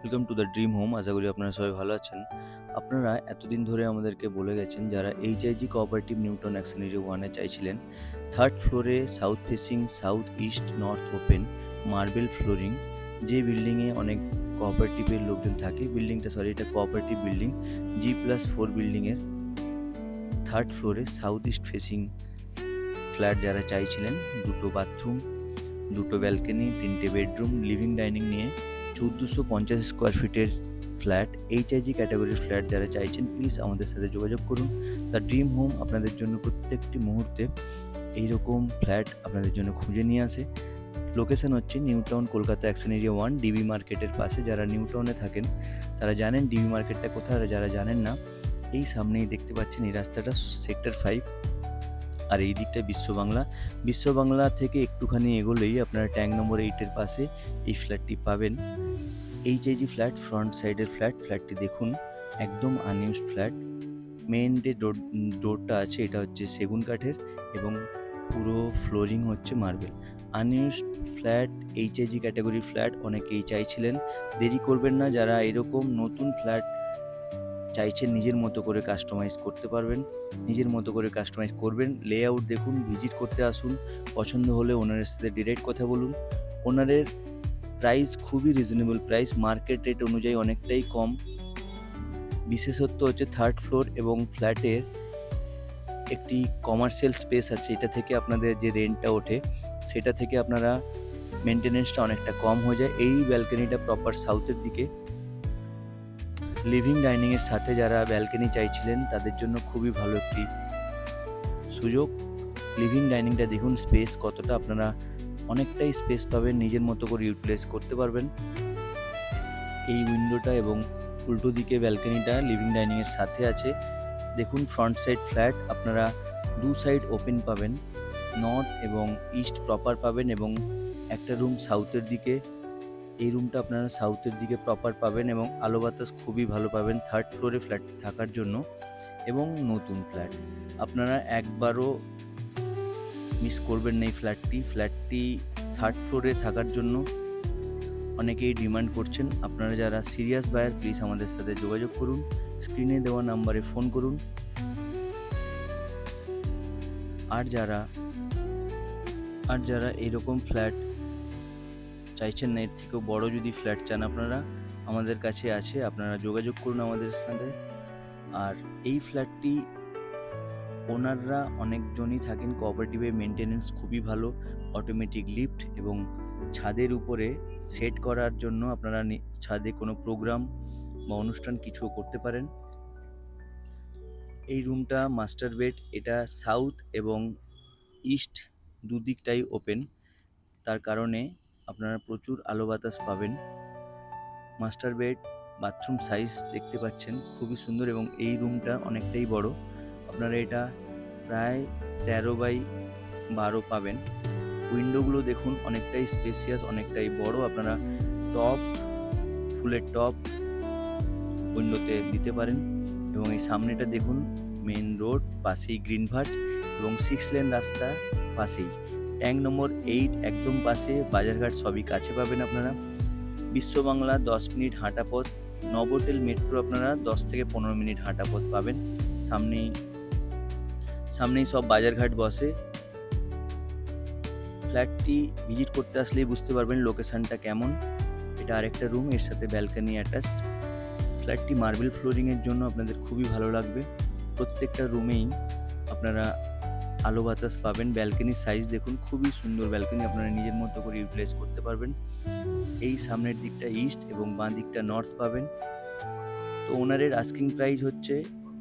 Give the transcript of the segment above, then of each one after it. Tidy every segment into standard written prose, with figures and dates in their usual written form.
Welcome to the dream home. আশা করি আপনারা সবাই ভালো আছেন। আপনারা এতদিন ধরে আমাদেরকে বলে গেছেন, যারা এইচআইজি কোঅপারেটিভ নিউটন অ্যাক্সিলারি 1 এ চাইছিলেন, থার্ড ফ্লোরে south facing south east north open marble flooring, যে বিল্ডিংয়ে অনেক কোঅপারেটিভের লোকজন থাকে। এটা কোঅপারেটিভ বিল্ডিং, G+4 বিল্ডিংয়ের থার্ড ফ্লোরে সাউথ ইস্ট ফেসিং ফ্ল্যাট যারা চাইছিলেন, দুটো বাথরুম, দুটো ব্যালকনি, তিনটে বেডরুম, লিভিং ডাইনিং নিয়ে 1450 স্কোয়ার ফিটের ফ্ল্যাট, এইচআইজি ক্যাটাগরির ফ্ল্যাট যারা চাইছেন, প্লিজ আমাদের সাথে যোগাযোগ করুন। দ্য ড্রিম হোম আপনাদের জন্য প্রত্যেকটি মুহূর্তে এইরকম ফ্ল্যাট আপনাদের জন্য খুঁজে নিয়ে আসে। লোকেশন হচ্ছে new town, Kolkata action area 1, DB মার্কেটের পাশে। যারা নিউ টাউনে থাকেন তারা জানেন ডিবি মার্কেটটা কোথায়, আর যারা জানেন না, এই সামনেই দেখতে পাচ্ছেন এই রাস্তাটা, সেক্টর 5, আর এই দিকটা বিশ্ব বাংলা থেকে একটুখানি এগোলেই আপনারা ট্যাঙ্ক নম্বর 8-এর পাশে এই ফ্ল্যাটটি পাবেন। এইচআইজি ফ্ল্যাট, ফ্রন্ট সাইডের ফ্ল্যাটটি দেখুন, একদম আনইউজড ফ্ল্যাট। মেন যে ডোরটা আছে এটা হচ্ছে সেগুন কাঠের এবং পুরো ফ্লোরিং হচ্ছে মার্বেল। আনইউজড ফ্ল্যাট, এইচআইজি ক্যাটাগরির ফ্ল্যাট অনেকেই চাইছিলেন। দেরি করবেন না, যারা এরকম নতুন ফ্ল্যাট চাইছেন নিজের মতো করে কাস্টমাইজ করতে পারবেন, নিজের মতো করে কাস্টমাইজ করবেন। লেআউট দেখুন, ভিজিট করতে আসুন, পছন্দ হলে ওনারের সাথে ডিরেক্ট কথা বলুন। ওনারের প্রাইস খুবই রিজনেবল প্রাইস, মার্কেট রেট অনুযায়ী অনেকটাই কম। বিশেষত্ব হচ্ছে থার্ড ফ্লোর এবং ফ্ল্যাটের একটি কমার্শিয়াল স্পেস আছে, এটা থেকে আপনাদের যে রেন্টটা ওঠে সেটা থেকে আপনারা মেনটেনেন্সটা অনেকটা কম হয়ে যায়। এই ব্যালকনিটা প্রপার সাউথের দিকে, লিভিং ডাইনিংয়ের সাথে যারা ব্যালকনি চাইছিলেন তাদের জন্য খুবই ভালো একটি সুযোগ। লিভিং ডাইনিংটা দেখুন, স্পেস কতটা, আপনারা অনেকটাই স্পেস পাবেন, নিজের মতো করে ইউটিলাইজ করতে পারবেন। এই উইন্ডোটা এবং উল্টো দিকে ব্যালকনিটা লিভিং ডাইনিংয়ের সাথে আছে। দেখুন ফ্রন্ট সাইড ফ্ল্যাট, আপনারা দু সাইড ওপেন পাবেন, নর্থ এবং ইস্ট প্রপার পাবেন, এবং একটা রুম সাউথের দিকে। এই রুমটা আপনারা সাউথের দিকে প্রপার পাবেন এবং আলো বাতাস খুবই ভালো পাবেন থার্ড ফ্লোরে ফ্ল্যাটটি থাকার জন্য। এবং নতুন ফ্ল্যাট, আপনারা একবারও মিস করবেন না এই ফ্ল্যাটটি থার্ড ফ্লোরে থাকার জন্য অনেকেই ডিমান্ড করছেন। আপনারা যারা সিরিয়াস বায়ার, প্লিজ আমাদের সাথে যোগাযোগ করুন, স্ক্রিনে দেওয়া নাম্বারে ফোন করুন। আর যারা এইরকম ফ্ল্যাট চাইছেন না, এর থেকেও বড় যদি ফ্ল্যাট চান, আপনারা আমাদের কাছে আছে, আপনারা যোগাযোগ করুন আমাদের সাথে। আর এই ফ্ল্যাটটি ওনাররা অনেকজনই থাকেন কোঅপারেটিভে, মেনটেনেন্স খুবই ভালো, অটোমেটিক লিফট এবং ছাদের উপরে সেট করার জন্য আপনারা ছাদে কোনো প্রোগ্রাম বা অনুষ্ঠান কিছুও করতে পারেন। এই রুমটা মাস্টার বেড, এটা সাউথ এবং ইস্ট দুদিকটাই ওপেন, তার কারণে আপনারা প্রচুর আলো বাতাস পাবেন। মাস্টার বেড, বাথরুম সাইজ দেখতে পাচ্ছেন খুবই সুন্দর, এবং এই রুমটা অনেকটাই বড়, আপনারা এটা প্রায় 13x12 পাবেন। উইন্ডোগুলো দেখুন, অনেকটাই স্পেসিয়াস, অনেকটাই বড়, আপনারা ফুলের টপ উইন্ডোতে দিতে পারেন। এবং এই সামনেটা দেখুন, মেন রোড, পাশেই গ্রিন ভার্জ এবং 6 লেন রাস্তা পাশেই, ট্যাঙ্ক নম্বর 8 একদম পাশে, বাজারঘাট সবই কাছে পাবেন আপনারা। বিশ্ব বাংলা 10 মিনিট হাঁটা পথ, নবোটেল মেট্রো আপনারা 10 থেকে 15 মিনিট হাঁটা পথ পাবেন। সামনেই সব বাজারঘাট বসে। ফ্ল্যাটটি ভিজিট করতে আসলেই বুঝতে পারবেন লোকেশনটা কেমন। এটা আরেকটা রুম, এর সাথে ব্যালকনি অ্যাটাচড। ফ্ল্যাটটি মার্বেল ফ্লোরিংয়ের জন্য আপনাদের খুবই ভালো লাগবে। প্রত্যেকটা রুমেই আপনারা আলো বাতাস পাবেন। ব্যালকনির সাইজ দেখুন, খুবই সুন্দর ব্যালকনি, আপনারা নিজের মতো করে ইউটিলাইজ করতে পারবেন। এই সামনের দিকটা ইস্ট এবং বাঁ দিকটা নর্থ পাবেন। তো ওনারের আস্কিং প্রাইস হচ্ছে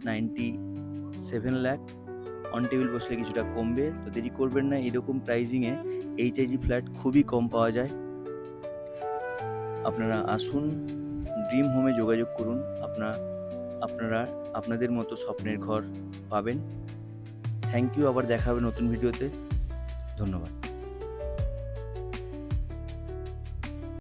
97 লাখ, অন টেবিল বসলে কিছুটা কমবে। তো দেরি করবেন না, এরকম প্রাইজিংয়ে এইচআইজি ফ্ল্যাট খুবই কম পাওয়া যায়। আপনারা আসুন, ড্রিম হোমে যোগাযোগ করুন, আপনারা আপনাদের মতো স্বপ্নের ঘর পাবেন। থ্যাংক ইউ, আবার দেখা হবে নতুন ভিডিওতে। ধন্যবাদ।